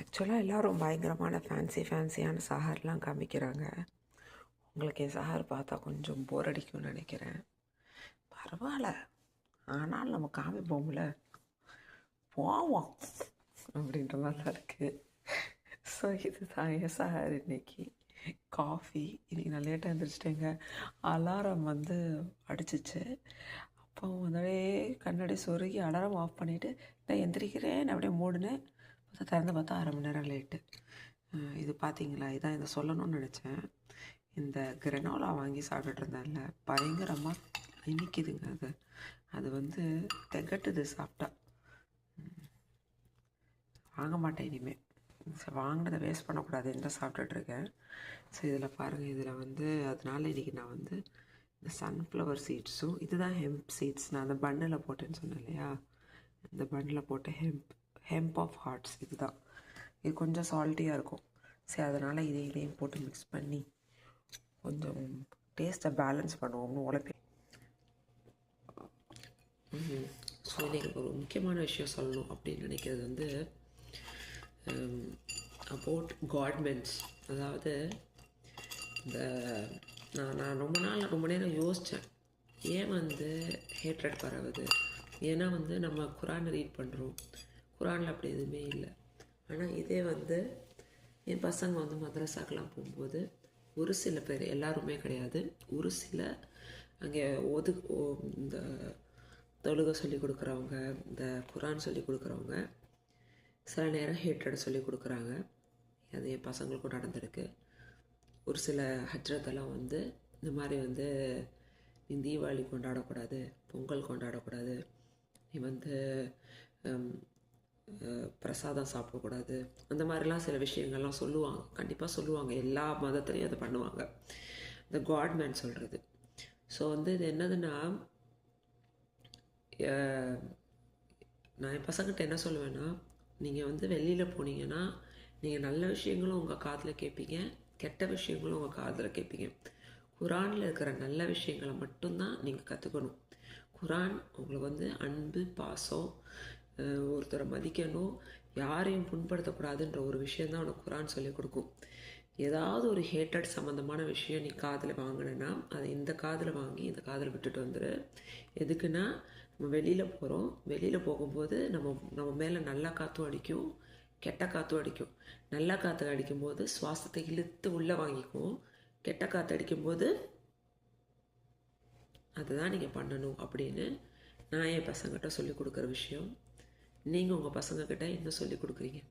ஆக்சுவலாக எல்லோரும் பயங்கரமான ஃபேன்சியான சஹார்லாம் காமிக்கிறாங்க. உங்களுக்கு என் சஹார் பார்த்தா கொஞ்சம் போர் அடிக்கும்னு நினைக்கிறேன். பரவாயில்ல, ஆனால் நம்ம காமிப்போம்ல, போவோம் அப்படின்ற மாதிரி தான் இருக்குது. ஸோ இதுதான் என் சஹார். இன்னைக்கு காஃபி. இன்றைக்கி நான் லேட்டாக எழுந்திரிச்சிட்டேங்க. அலாரம் வந்து அடிச்சிச்சு. அப்போ வந்து கண்ணாடி சொருகி அலாரம் ஆஃப் பண்ணிவிட்டு நான் எந்திரிக்கிறேன் அப்படியே மூடினேன். திறந்து பார்த்தா 1/2 மணி நேரம் லேட்டு. இது பார்த்தீங்களா, இதான் இதை சொல்லணும்னு நினச்சேன். இந்த கிரனோலா வாங்கி சாப்பிட்டுட்டு இருந்தேன்ல, பயங்கரமாக இனிக்குதுங்க. அது வந்து திகட்டுது சாப்பிட்டா. வாங்க மாட்டேன் இனிமேல். வாங்கினதை வேஸ்ட் பண்ணக்கூடாதுன்னு தான் சாப்பிட்டுட்ருக்கேன். ஸோ இதில் பாருங்கள், இதில் வந்து அதனால இன்றைக்கி நான் வந்து இந்த சன்ஃப்ளவர் சீட்ஸும், இதுதான் ஹெம்ப் சீட்ஸ். நான் அந்த பன்னில் போட்டேன்னு சொன்னேன் இல்லையா, இந்த பன்னில் போட்ட ஹெம்ப் ஆஃப் ஹார்ட்ஸ். இதுதான். இது கொஞ்சம் சால்ட்டியாக இருக்கும். சரி, அதனால் இதையும் போட்டு மிக்ஸ் பண்ணி கொஞ்சம் டேஸ்ட்டை பேலன்ஸ் பண்ணுவோம்னு உழைப்பேன். ஸோ இன்றைக்கி ஒரு முக்கியமான விஷயம் சொல்லணும் அப்படின்னு நினைக்கிறது வந்து அபவுட் காட்மென்ஸ். அதாவது இந்த நான் ரொம்ப நேரம் யோசித்தேன், ஏன் வந்து ஹேட்ரட் பரவுது. ஏன்னா வந்து நம்ம குரானை ரீட் பண்ணுறோம், குரானில் அப்படி எதுவுமே இல்லை. ஆனால் இதே வந்து என் பசங்க வந்து மதரசாக்கெலாம் போகும்போது ஒரு சில பேர், எல்லாருமே கிடையாது, ஒரு சில அங்கே இந்த தொழுகை சொல்லி கொடுக்குறவங்க, இந்த குரான் சொல்லி கொடுக்குறவங்க சில நேரம் ஹேட்ரட் சொல்லி கொடுக்குறாங்க. அது என் பசங்களுக்கும் நடந்திருக்கு. ஒரு சில ஹஜ்ரத்தெல்லாம் வந்து இந்த மாதிரி வந்து நீ தீபாவளி கொண்டாடக்கூடாது, பொங்கல் கொண்டாடக்கூடாது, நீ வந்து பிரசாதம் சாப்பிடக்கூடாது, அந்த மாதிரிலாம் சில விஷயங்கள்லாம் சொல்லுவாங்க. கண்டிப்பாக சொல்லுவாங்க, எல்லா மதத்துலேயும் அதை பண்ணுவாங்க. இந்த காட்மேன் சொல்கிறது. ஸோ வந்து இது என்னதுன்னா, நான் என் பசங்கிட்ட என்ன சொல்லுவேன்னா, நீங்கள் வந்து வெளியில் போனீங்கன்னா நீங்கள் நல்ல விஷயங்களும் உங்கள் காதில் கேட்பீங்க, கெட்ட விஷயங்களும் உங்கள் காதில் கேட்பீங்க. குரானில் இருக்கிற நல்ல விஷயங்களை மட்டும்தான் நீங்கள் கற்றுக்கணும். குரான் உங்களுக்கு வந்து அன்பு, பாசம், ஒருத்தரை மதிக்கணும், யாரையும் புண்படுத்தக்கூடாதுன்ற ஒரு விஷயந்தான் உனக்கு குரான் சொல்லிக் கொடுக்கும். ஏதாவது ஒரு ஹேட்டட் சம்மந்தமான விஷயம் நீ காதில் வாங்கினேன்னா அதை இந்த காதில் வாங்கி இந்த காதில் விட்டுட்டு வந்துடு. எதுக்குன்னா, நம்ம வெளியில் போகிறோம், வெளியில் போகும்போது நம்ம மேலே நல்ல காற்றும் அடிக்கும், கெட்ட காற்றும் அடிக்கும். நல்ல காற்று அடிக்கும்போது சுவாசத்தை இழுத்து உள்ளே வாங்கிக்கும், கெட்ட காற்று அடிக்கும்போது அதுதான் நீங்கள் பண்ணணும் அப்படின்னு நான் என் பசங்கிட்ட சொல்லிக் கொடுக்குற விஷயம். நீங்கள் உங்கள் பசங்கக்கிட்ட என்ன சொல்லிக் கொடுக்குறீங்க?